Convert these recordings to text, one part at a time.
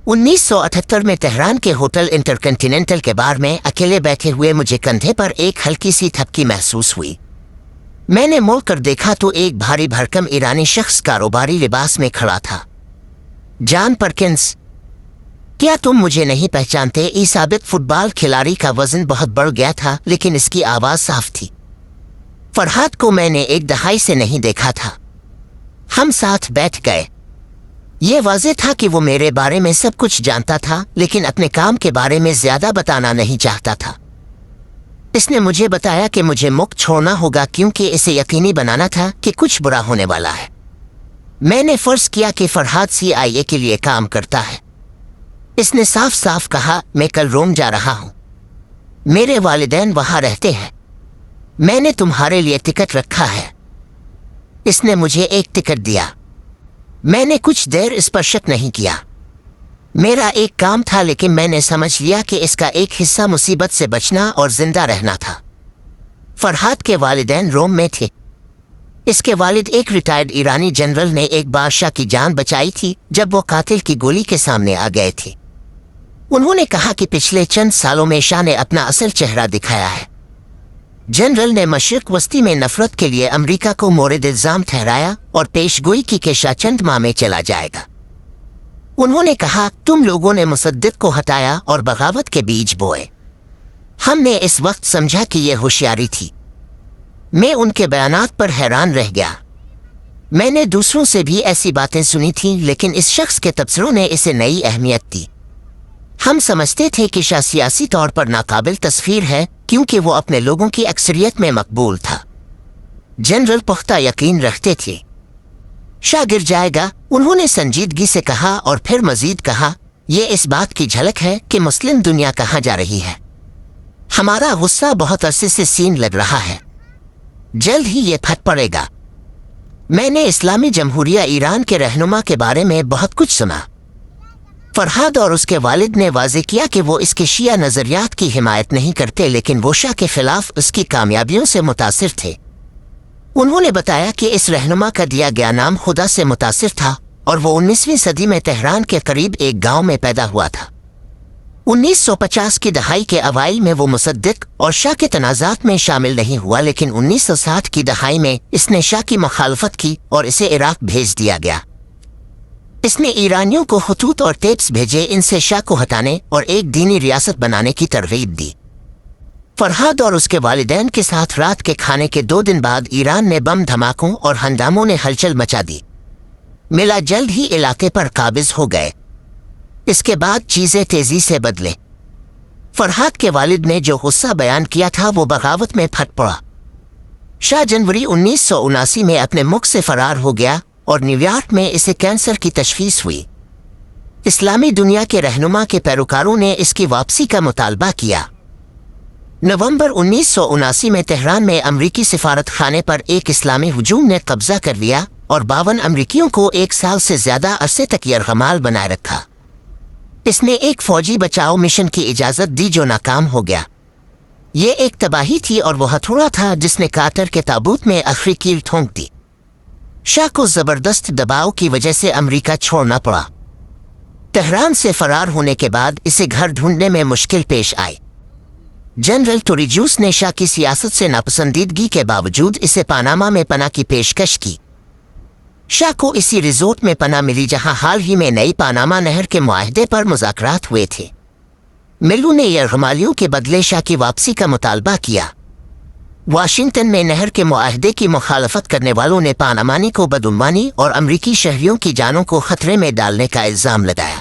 1978 میں تہران کے ہوٹل انٹرکنٹیننٹل کے بار میں اکیلے بیٹھے ہوئے مجھے کندھے پر ایک ہلکی سی تھپکی محسوس ہوئی۔ میں نے مڑ کر دیکھا تو ایک بھاری بھرکم ایرانی شخص کاروباری لباس میں کھڑا تھا۔ جان پرکنس، کیا تم مجھے نہیں پہچانتے؟ یہ سابق فٹ بال کھلاڑی کا وزن بہت بڑھ گیا تھا لیکن اس کی آواز صاف تھی۔ فرحات کو میں نے ایک دہائی سے نہیں دیکھا تھا۔ ہم ساتھ بیٹھ گئے۔ یہ واضح تھا کہ وہ میرے بارے میں سب کچھ جانتا تھا لیکن اپنے کام کے بارے میں زیادہ بتانا نہیں چاہتا تھا۔ اس نے مجھے بتایا کہ مجھے مک چھوڑنا ہوگا کیونکہ اسے یقینی بنانا تھا کہ کچھ برا ہونے والا ہے۔ میں نے فرض کیا کہ فرحات CIA کے لیے کام کرتا ہے۔ اس نے صاف صاف کہا، میں کل روم جا رہا ہوں، میرے والدین وہاں رہتے ہیں، میں نے تمہارے لیے ٹکٹ رکھا ہے۔ اس نے مجھے ایک ٹکٹ دیا۔ میں نے کچھ دیر اس پر شک نہیں کیا۔ میرا ایک کام تھا لیکن میں نے سمجھ لیا کہ اس کا ایک حصہ مصیبت سے بچنا اور زندہ رہنا تھا۔ فرحات کے والدین روم میں تھے۔ اس کے والد ایک ریٹائرڈ ایرانی جنرل نے ایک بادشاہ کی جان بچائی تھی جب وہ قاتل کی گولی کے سامنے آ گئے تھے۔ انہوں نے کہا کہ پچھلے چند سالوں میں شاہ نے اپنا اصل چہرہ دکھایا ہے۔ جنرل نے مشرق وسطی میں نفرت کے لیے امریکہ کو مورد الزام ٹھہرایا اور پیش گوئی کی کہ شاہ چند ماہ میں چلا جائے گا۔ انہوں نے کہا، تم لوگوں نے مصدق کو ہٹایا اور بغاوت کے بیج بوئے۔ ہم نے اس وقت سمجھا کہ یہ ہوشیاری تھی۔ میں ان کے بیانات پر حیران رہ گیا۔ میں نے دوسروں سے بھی ایسی باتیں سنی تھیں لیکن اس شخص کے تبصروں نے اسے نئی اہمیت دی۔ ہم سمجھتے تھے کہ شاہ سیاسی طور پر ناقابل تصویر ہے کیونکہ وہ اپنے لوگوں کی اکثریت میں مقبول تھا۔ جنرل پختہ یقین رکھتے تھے شاہ گر جائے گا۔ انہوں نے سنجیدگی سے کہا اور پھر مزید کہا، یہ اس بات کی جھلک ہے کہ مسلم دنیا کہاں جا رہی ہے۔ ہمارا غصہ بہت عرصے سے سین لگ رہا ہے، جلد ہی یہ پھٹ پڑے گا۔ میں نے اسلامی جمہوریہ ایران کے رہنما کے بارے میں بہت کچھ سنا۔ فرحاد اور اس کے والد نے واضح کیا کہ وہ اس کے شیعہ نظریات کی حمایت نہیں کرتے لیکن وہ شاہ کے خلاف اس کی کامیابیوں سے متاثر تھے۔ انہوں نے بتایا کہ اس رہنما کا دیا گیا نام خدا سے متاثر تھا اور وہ 19ویں صدی میں تہران کے قریب ایک گاؤں میں پیدا ہوا تھا۔ 1950 کی دہائی کے اوائل میں وہ مصدق اور شاہ کے تنازعات میں شامل نہیں ہوا لیکن 1960 کی دہائی میں اس نے شاہ کی مخالفت کی اور اسے عراق بھیج دیا گیا۔ اس نے ایرانیوں کو خطوط اور ٹیپس بھیجے ان سے شاہ کو ہٹانے اور ایک دینی ریاست بنانے کی ترغیب دی۔ فرحاد اور اس کے والدین کے ساتھ رات کے کھانے کے 2 دن بعد ایران میں بم دھماکوں اور ہنگاموں نے ہلچل مچا دی۔ ملا جلد ہی علاقے پر قابض ہو گئے۔ اس کے بعد چیزیں تیزی سے بدلے۔ فرحاد کے والد نے جو غصہ بیان کیا تھا وہ بغاوت میں پھٹ پڑا۔ شاہ جنوری 1979 میں اپنے ملک سے فرار ہو گیا اور نیویارک میں اسے کینسر کی تشخیص ہوئی۔ اسلامی دنیا کے رہنما کے پیروکاروں نے اس کی واپسی کا مطالبہ کیا۔ نومبر 1979 میں تہران میں امریکی سفارت خانے پر ایک اسلامی ہجوم نے قبضہ کر لیا اور 52 امریکیوں کو 1 سال سے زیادہ عرصے تک یرغمال بنائے رکھا۔ اس نے ایک فوجی بچاؤ مشن کی اجازت دی جو ناکام ہو گیا۔ یہ ایک تباہی تھی اور وہ ہتھوڑا تھا جس نے کارٹر کے تابوت میں آخری کیل ٹھونک دی۔ شاہ کو زبردست دباؤ کی وجہ سے امریکہ چھوڑنا پڑا۔ تہران سے فرار ہونے کے بعد اسے گھر ڈھونڈنے میں مشکل پیش آئی۔ جنرل توریجوس نے شاہ کی سیاست سے ناپسندیدگی کے باوجود اسے پاناما میں پناہ کی پیشکش کی۔ شاہ کو اسی ریزورٹ میں پناہ ملی جہاں حال ہی میں نئی پاناما نہر کے معاہدے پر مذاکرات ہوئے تھے۔ ملو نے یرغمالیوں کے بدلے شاہ کی واپسی کا مطالبہ کیا۔ واشنگٹن میں نہر کے معاہدے کی مخالفت کرنے والوں نے پانامانی کو بدعنوانی اور امریکی شہریوں کی جانوں کو خطرے میں ڈالنے کا الزام لگایا۔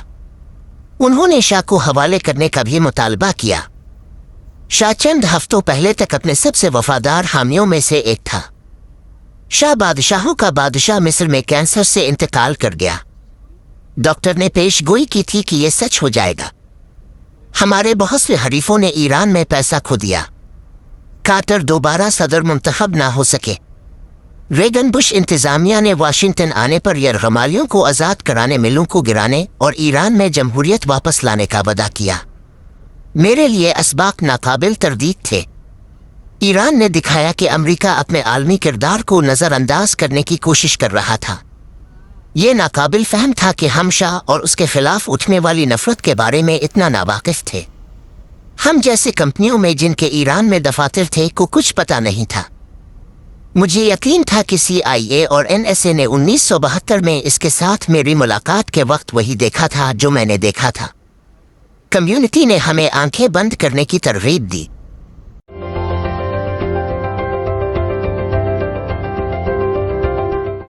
انہوں نے شاہ کو حوالے کرنے کا بھی مطالبہ کیا۔ شاہ چند ہفتوں پہلے تک اپنے سب سے وفادار حامیوں میں سے ایک تھا۔ شاہ بادشاہوں کا بادشاہ مصر میں کینسر سے انتقال کر گیا۔ ڈاکٹر نے پیش گوئی کی تھی کہ یہ سچ ہو جائے گا۔ ہمارے بہت سے حریفوں نے ایران میں پیسہ کھو دیا۔ کارٹر دوبارہ صدر منتخب نہ ہو سکے۔ ریگن بش انتظامیہ نے واشنگٹن آنے پر یرغمالیوں کو آزاد کرانے، ملوں کو گرانے اور ایران میں جمہوریت واپس لانے کا وعدہ کیا۔ میرے لیے اسباق ناقابل تردید تھے۔ ایران نے دکھایا کہ امریکہ اپنے عالمی کردار کو نظر انداز کرنے کی کوشش کر رہا تھا۔ یہ ناقابل فہم تھا کہ ہم شاہ اور اس کے خلاف اٹھنے والی نفرت کے بارے میں اتنا ناواقف تھے۔ ہم جیسے کمپنیوں میں جن کے ایران میں دفاتر تھے کو کچھ پتہ نہیں تھا۔ مجھے یقین تھا کہ CIA اور NSA نے 1972 میں اس کے ساتھ میری ملاقات کے وقت وہی دیکھا تھا جو میں نے دیکھا تھا۔ کمیونٹی نے ہمیں آنکھیں بند کرنے کی ترغیب دی۔